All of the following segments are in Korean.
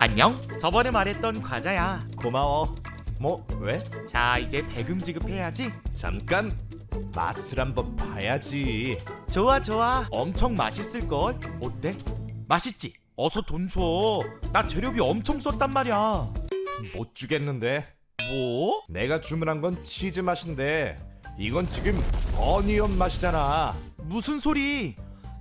안녕. 저번에 말했던 과자야. 고마워. 뭐 왜? 자, 이제 대금 지급해야지. 잠깐 맛을 한번 봐야지. 좋아 좋아. 엄청 맛있을걸. 어때? 맛있지? 어서 돈 줘. 나 재료비 엄청 썼단 말이야. 못 주겠는데. 뭐? 내가 주문한 건 치즈 맛인데 이건 지금 어니언 맛이잖아. 무슨 소리?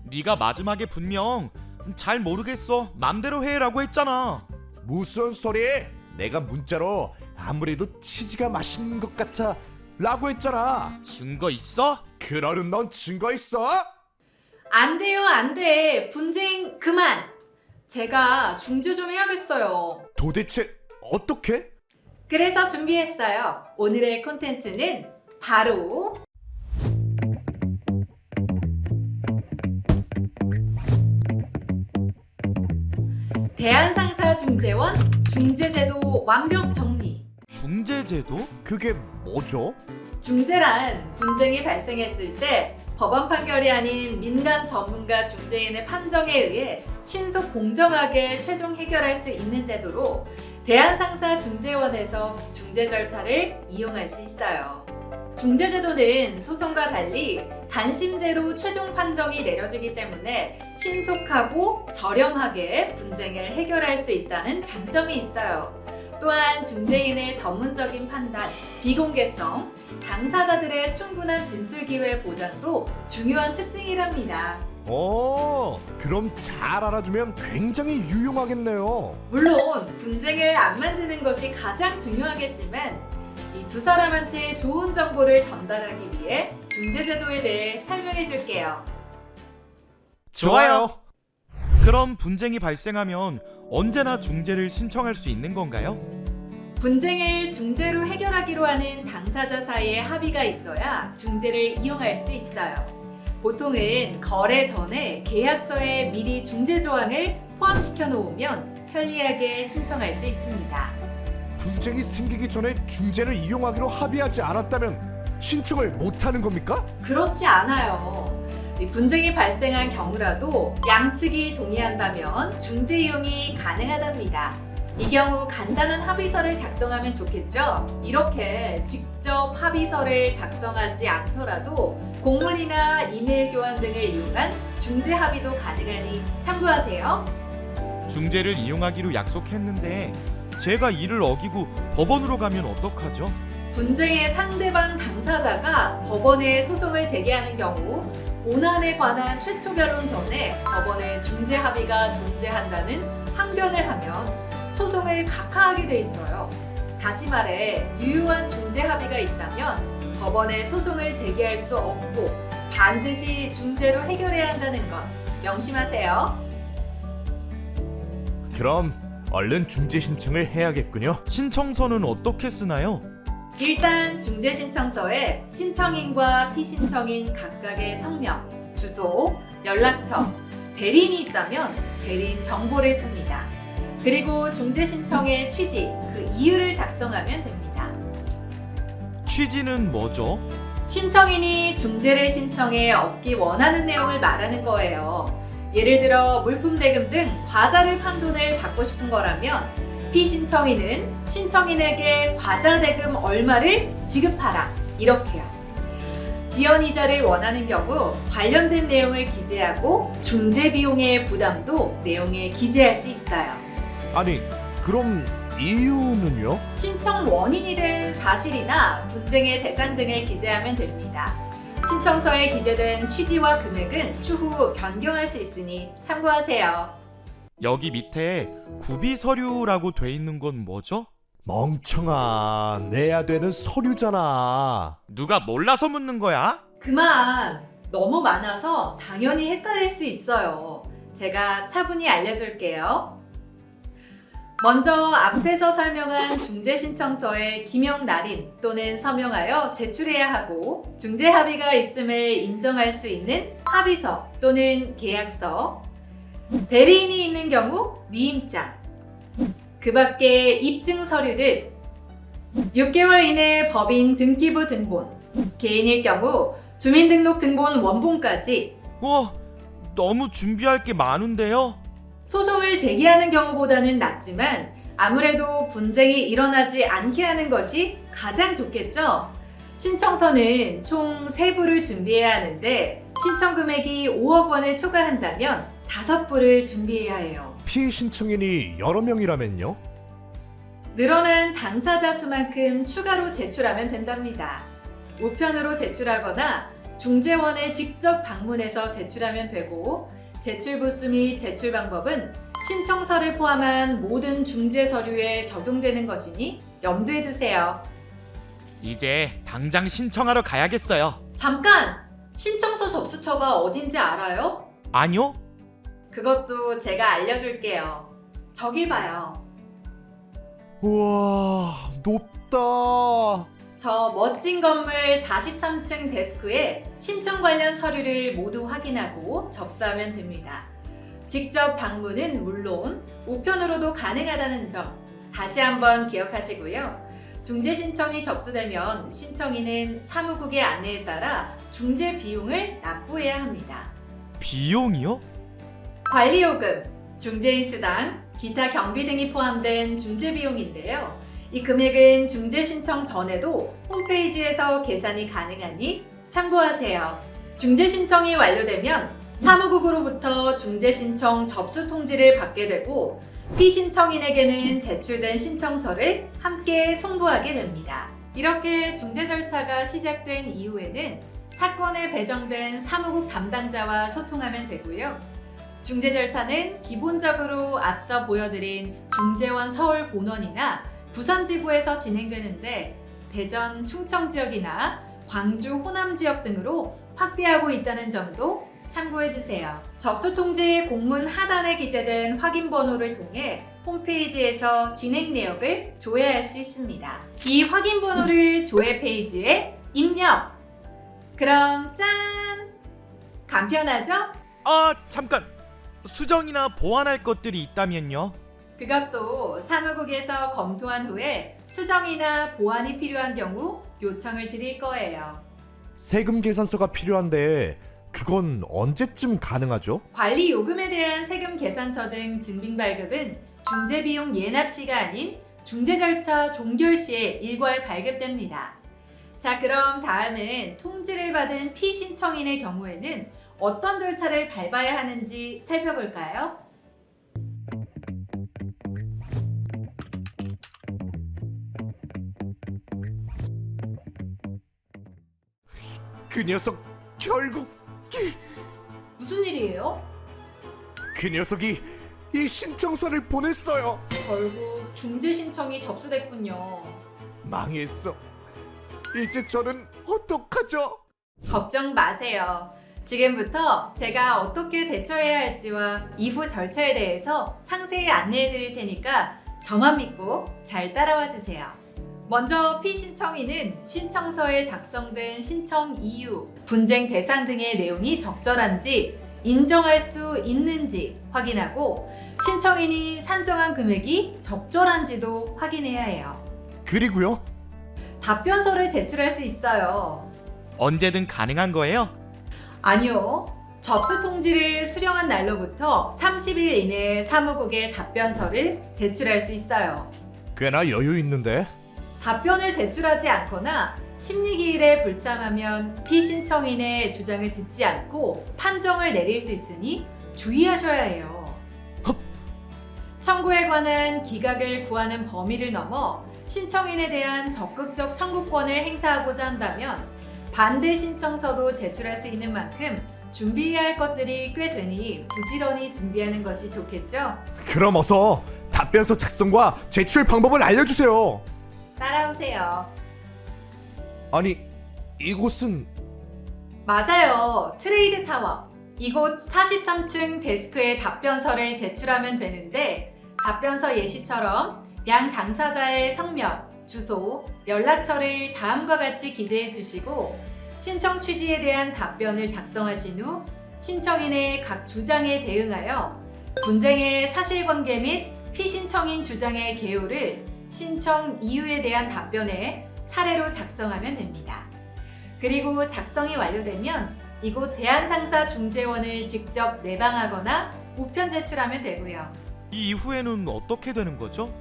네가 마지막에 분명 잘 모르겠어, 맘대로 해라고 했잖아. 무슨 소리? 내가 문자로 아무래도 치즈가 맛있는 것 같아 라고 했잖아. 증거 있어? 그러는 넌 증거 있어? 안 돼요, 안 돼. 분쟁 그만. 제가 중재 좀 해야겠어요. 도대체 어떻게? 그래서 준비했어요. 오늘의 콘텐츠는 바로 대한상사중재원 중재제도 완벽 정리. 중재제도? 그게 뭐죠? 중재란 분쟁이 발생했을 때 법원 판결이 아닌 민간 전문가 중재인의 판정에 의해 신속 공정하게 최종 해결할 수 있는 제도로 대한상사중재원에서 중재 절차를 이용할 수 있어요. 중재제도는 소송과 달리 단심제로 최종 판정이 내려지기 때문에 신속하고 저렴하게 분쟁을 해결할 수 있다는 장점이 있어요. 또한 중재인의 전문적인 판단, 비공개성, 당사자들의 충분한 진술 기회 보장도 중요한 특징이랍니다. 그럼 잘 알아두면 굉장히 유용하겠네요. 물론 분쟁을 안 만드는 것이 가장 중요하겠지만 이 두 사람한테 좋은 정보를 전달하기 위해 중재제도에 대해 설명해 줄게요. 좋아요. 그럼 분쟁이 발생하면 언제나 중재를 신청할 수 있는 건가요? 분쟁을 중재로 해결하기로 하는 당사자 사이에 합의가 있어야 중재를 이용할 수 있어요. 보통은 거래 전에 계약서에 미리 중재 조항을 포함시켜 놓으면 편리하게 신청할 수 있습니다. 분쟁이 생기기 전에 중재를 이용하기로 합의하지 않았다면 신청을 못하는 겁니까? 그렇지 않아요. 이 분쟁이 발생한 경우라도 양측이 동의한다면 중재 이용이 가능하답니다. 이 경우 간단한 합의서를 작성하면 좋겠죠? 이렇게 직접 합의서를 작성하지 않더라도 공문이나 이메일 교환 등을 이용한 중재 합의도 가능하니 참고하세요. 중재를 이용하기로 약속했는데 제가 이를 어기고 법원으로 가면 어떡하죠? 분쟁의 상대방 당사자가 법원에 소송을 제기하는 경우 본안에 관한 최초 결론 전에 법원에 중재 합의가 존재한다는 항변을 하면 소송을 각하하게 돼 있어요. 다시 말해 유효한 중재 합의가 있다면 법원에 소송을 제기할 수 없고 반드시 중재로 해결해야 한다는 것 명심하세요. 그럼 얼른 중재 신청을 해야겠군요. 신청서는 어떻게 쓰나요? 일단 중재 신청서에 신청인과 피신청인 각각의 성명, 주소, 연락처, 대리인이 있다면 대리인 정보를 씁니다. 그리고 중재 신청의 취지, 그 이유를 작성하면 됩니다. 취지는 뭐죠? 신청인이 중재를 신청해 얻기 원하는 내용을 말하는 거예요. 예를 들어 물품 대금 등 과자를 판 돈을 받고 싶은 거라면 피신청인은 신청인에게 과자 대금 얼마를 지급하라 이렇게요. 지연 이자를 원하는 경우 관련된 내용을 기재하고 중재 비용의 부담도 내용에 기재할 수 있어요. 아니 그럼 이유는요? 신청 원인이 된 사실이나 분쟁의 대상 등을 기재하면 됩니다. 신청서에 기재된 취지와 금액은 추후 변경할 수 있으니 참고하세요. 여기 밑에 구비 서류라고 돼 있는 건 뭐죠? 멍청아, 내야 되는 서류잖아. 누가 몰라서 묻는 거야? 그만! 너무 많아서 당연히 헷갈릴 수 있어요. 제가 차분히 알려줄게요. 먼저 앞에서 설명한 중재 신청서에 기명 날인 또는 서명하여 제출해야 하고 중재 합의가 있음을 인정할 수 있는 합의서 또는 계약서, 대리인이 있는 경우 위임장, 그 밖에 입증 서류들, 6개월 이내 법인 등기부 등본, 개인일 경우 주민등록 등본 원본까지. 와, 너무 준비할 게 많은데요? 소송을 제기하는 경우보다는 낫지만 아무래도 분쟁이 일어나지 않게 하는 것이 가장 좋겠죠? 신청서는 총 3부를 준비해야 하는데 신청 금액이 5억 원을 초과한다면 5부를 준비해야 해요. 피해 신청인이 여러 명이라면요? 늘어난 당사자 수만큼 추가로 제출하면 된답니다. 우편으로 제출하거나 중재원에 직접 방문해서 제출하면 되고 제출 부수 및 제출 방법은 신청서를 포함한 모든 중재 서류에 적용되는 것이니 염두에 두세요. 이제 당장 신청하러 가야겠어요. 잠깐! 신청서 접수처가 어딘지 알아요? 아니요? 그것도 제가 알려줄게요. 저기 봐요. 우와, 높다. 저 멋진 건물 43층 데스크에 신청 관련 서류를 모두 확인하고 접수하면 됩니다. 직접 방문은 물론 우편으로도 가능하다는 점 다시 한번 기억하시고요. 중재 신청이 접수되면 신청인은 사무국의 안내에 따라 중재 비용을 납부해야 합니다. 비용이요? 관리요금, 중재인 수당, 기타 경비 등이 포함된 중재 비용인데요. 이 금액은 중재 신청 전에도 홈페이지에서 계산이 가능하니 참고하세요. 중재 신청이 완료되면 사무국으로부터 중재 신청 접수 통지를 받게 되고 피신청인에게는 제출된 신청서를 함께 송부하게 됩니다. 이렇게 중재 절차가 시작된 이후에는 사건에 배정된 사무국 담당자와 소통하면 되고요. 중재 절차는 기본적으로 앞서 보여드린 중재원 서울 본원이나 부산 지부에서 진행되는데 대전, 충청 지역이나 광주, 호남 지역 등으로 확대하고 있다는 점도 참고해 두세요. 접수 통지 공문 하단에 기재된 확인 번호를 통해 홈페이지에서 진행 내역을 조회할 수 있습니다. 이 확인 번호를 조회 페이지에 입력! 그럼 짠! 간편하죠? 아, 잠깐. 수정이나 보완할 것들이 있다면요? 그것도 사무국에서 검토한 후에 수정이나 보완이 필요한 경우 요청을 드릴 거예요. 세금 계산서가 필요한데 그건 언제쯤 가능하죠? 관리 요금에 대한 세금 계산서 등 증빙 발급은 중재 비용 예납 시가 아닌 중재 절차 종결 시에 일괄 발급됩니다. 자, 그럼 다음은 통지를 받은 피신청인의 경우에는 어떤 절차를 밟아야 하는지 살펴볼까요? 그 녀석 결국 무슨 일이에요? 그 녀석이 이 신청서를 보냈어요. 결국 중재 신청이 접수됐군요. 망했어. 이제 저는 어떡하죠? 걱정 마세요. 지금부터 제가 어떻게 대처해야 할지와 이후 절차에 대해서 상세히 안내해 드릴 테니까 저만 믿고 잘 따라와 주세요. 먼저 피신청인은 신청서에 작성된 신청 이유, 분쟁 대상 등의 내용이 적절한지 인정할 수 있는지 확인하고 신청인이 산정한 금액이 적절한지도 확인해야 해요. 그리고요? 답변서를 제출할 수 있어요. 언제든 가능한 거예요? 아니요. 접수 통지를 수령한 날로부터 30일 이내에 사무국에 답변서를 제출할 수 있어요. 꽤나 여유 있는데. 답변을 제출하지 않거나 심리기일에 불참하면 피신청인의 주장을 듣지 않고 판정을 내릴 수 있으니 주의하셔야 해요. 청구에 관한 기각을 구하는 범위를 넘어 신청인에 대한 적극적 청구권을 행사하고자 한다면 반대 신청서도 제출할 수 있는 만큼 준비해야 할 것들이 꽤 되니 부지런히 준비하는 것이 좋겠죠? 그럼 어서 답변서 작성과 제출 방법을 알려주세요. 따라오세요. 아니, 이곳은 맞아요. 트레이드 타워. 이곳 43층 데스크에 답변서를 제출하면 되는데 답변서 예시처럼 양 당사자의 성명, 주소, 연락처를 다음과 같이 기재해 주시고 신청 취지에 대한 답변을 작성하신 후 신청인의 각 주장에 대응하여 분쟁의 사실관계 및 피신청인 주장의 개요를 신청 이유에 대한 답변에 차례로 작성하면 됩니다. 그리고 작성이 완료되면 이곳 대한상사 중재원을 직접 내방하거나 우편 제출하면 되고요. 이 이후에는 어떻게 되는 거죠?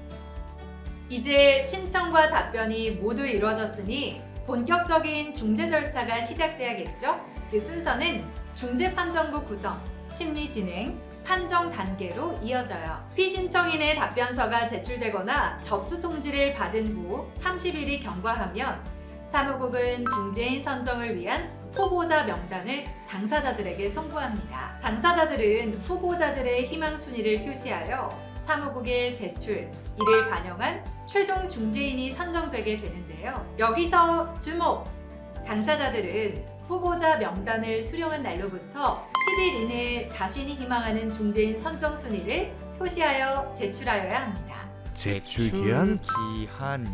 이제 신청과 답변이 모두 이루어졌으니 본격적인 중재 절차가 시작돼야겠죠? 그 순서는 중재판정부 구성, 심리 진행, 판정 단계로 이어져요. 피신청인의 답변서가 제출되거나 접수 통지를 받은 후 30일이 경과하면 사무국은 중재인 선정을 위한 후보자 명단을 당사자들에게 송부합니다. 당사자들은 후보자들의 희망 순위를 표시하여 사무국에 제출, 이를 반영한 최종 중재인이 선정되게 되는데요. 여기서 주목! 당사자들은 후보자 명단을 수령한 날로부터 10일 이내에 자신이 희망하는 중재인 선정 순위를 표시하여 제출하여야 합니다. 제출 기한 기한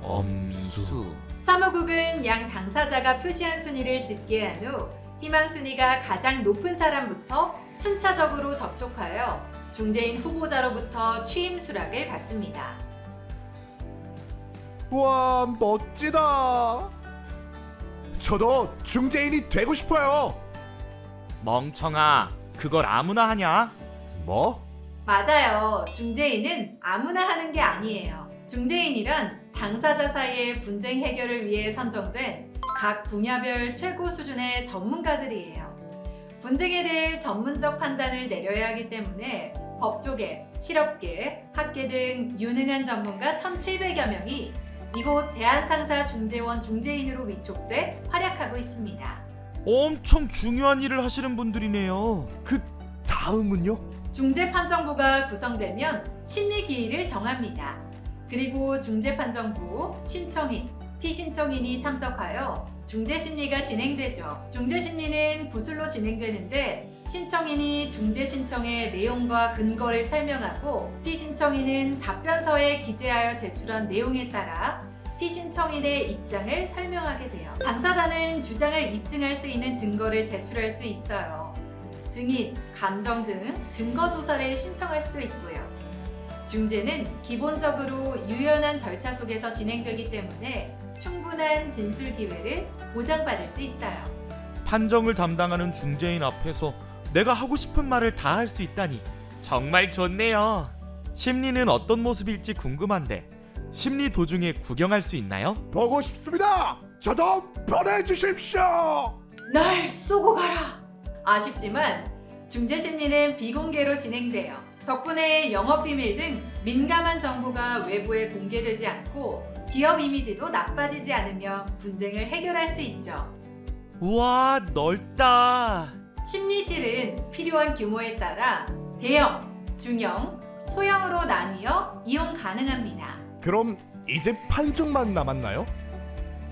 엄수. 사무국은 양 당사자가 표시한 순위를 집계한 후 희망 순위가 가장 높은 사람부터 순차적으로 접촉하여 중재인 후보자로부터 취임 수락을 받습니다. 와, 멋지다. 저도 중재인이 되고 싶어요. 멍청아, 그걸 아무나 하냐? 뭐? 맞아요. 중재인은 아무나 하는 게 아니에요. 중재인이란 당사자 사이의 분쟁 해결을 위해 선정된 각 분야별 최고 수준의 전문가들이에요. 분쟁에 대해 전문적 판단을 내려야 하기 때문에 법조계, 실업계, 학계 등 유능한 전문가 1,700여 명이 이곳 대한상사중재원 중재인으로 위촉돼 활약하고 있습니다. 엄청 중요한 일을 하시는 분들이네요. 그 다음은요? 중재판정부가 구성되면 심리기일을 정합니다. 그리고 중재판정부, 신청인, 피신청인이 참석하여 중재심리가 진행되죠. 중재심리는 구술로 진행되는데 신청인이 중재신청의 내용과 근거를 설명하고 피신청인은 답변서에 기재하여 제출한 내용에 따라 피신청인의 입장을 설명하게 돼요. 당사자는 주장을 입증할 수 있는 증거를 제출할 수 있어요. 증인, 감정 등 증거 조사를 신청할 수도 있고요. 중재는 기본적으로 유연한 절차 속에서 진행되기 때문에 충분한 진술 기회를 보장받을 수 있어요. 판정을 담당하는 중재인 앞에서 내가 하고 싶은 말을 다 할 수 있다니 정말 좋네요. 심리는 어떤 모습일지 궁금한데 심리 도중에 구경할 수 있나요? 보고 싶습니다. 저도 보내주십시오. 날 쏘고 가라! 아쉽지만 중재심리는 비공개로 진행돼요. 덕분에 영업비밀 등 민감한 정보가 외부에 공개되지 않고 기업 이미지도 나빠지지 않으며 분쟁을 해결할 수 있죠. 우와, 넓다. 심리실은 필요한 규모에 따라 대형, 중형, 소형으로 나뉘어 이용 가능합니다. 그럼 이제 판정만 남았나요?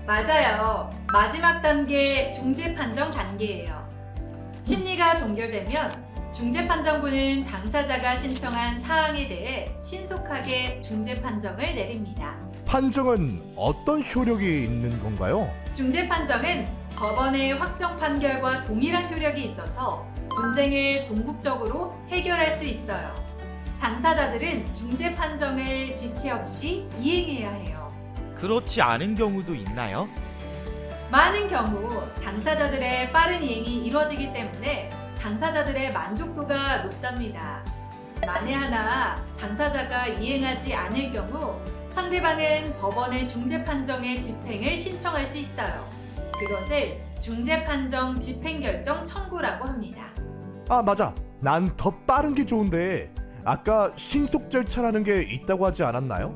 맞아요. 마지막 단계 중재판정 단계예요. 심리가 종결되면 중재판정부는 당사자가 신청한 사항에 대해 신속하게 중재판정을 내립니다. 판정은 어떤 효력이 있는 건가요? 중재판정은 법원의 확정 판결과 동일한 효력이 있어서 분쟁을 종국적으로 해결할 수 있어요. 당사자들은 중재판정을 지체 없이 이행해야 해요. 그렇지 않은 경우도 있나요? 많은 경우 당사자들의 빠른 이행이 이루어지기 때문에 당사자들의 만족도가 높답니다. 만에 하나 당사자가 이행하지 않을 경우 상대방은 법원의 중재판정의 집행을 신청할 수 있어요. 그것을 중재판정 집행결정 청구라고 합니다. 아, 맞아. 난 더 빠른 게 좋은데 아까 신속 절차라는 게 있다고 하지 않았나요?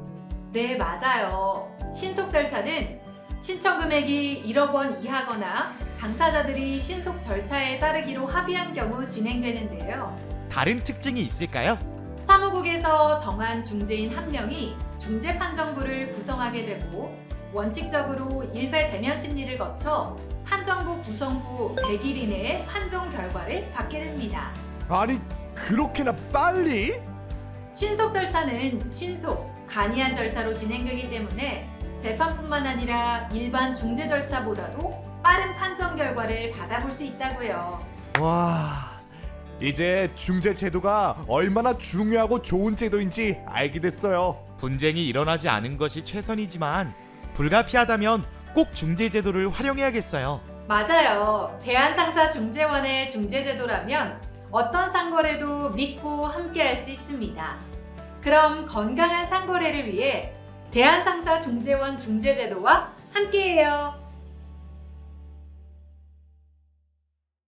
네, 맞아요. 신속 절차는 신청 금액이 1억 원 이하거나 당사자들이 신속 절차에 따르기로 합의한 경우 진행되는데요. 다른 특징이 있을까요? 사무국에서 정한 중재인 한 명이 중재판정부를 구성하게 되고 원칙적으로 일회 대면 심리를 거쳐 판정부 구성 후 100일 이내에 판정 결과를 받게 됩니다. 아니, 그렇게나 빨리? 신속 절차는 신속, 간이한 절차로 진행되기 때문에 재판뿐만 아니라 일반 중재 절차보다도 빠른 판정 결과를 받아볼 수 있다고요. 와, 이제 중재 제도가 얼마나 중요하고 좋은 제도인지 알게 됐어요. 분쟁이 일어나지 않은 것이 최선이지만 불가피하다면 꼭 중재제도를 활용해야겠어요. 맞아요. 대한상사중재원의 중재제도라면 어떤 상거래도 믿고 함께할 수 있습니다. 그럼 건강한 상거래를 위해 대한상사 중재원 중재제도와 함께해요.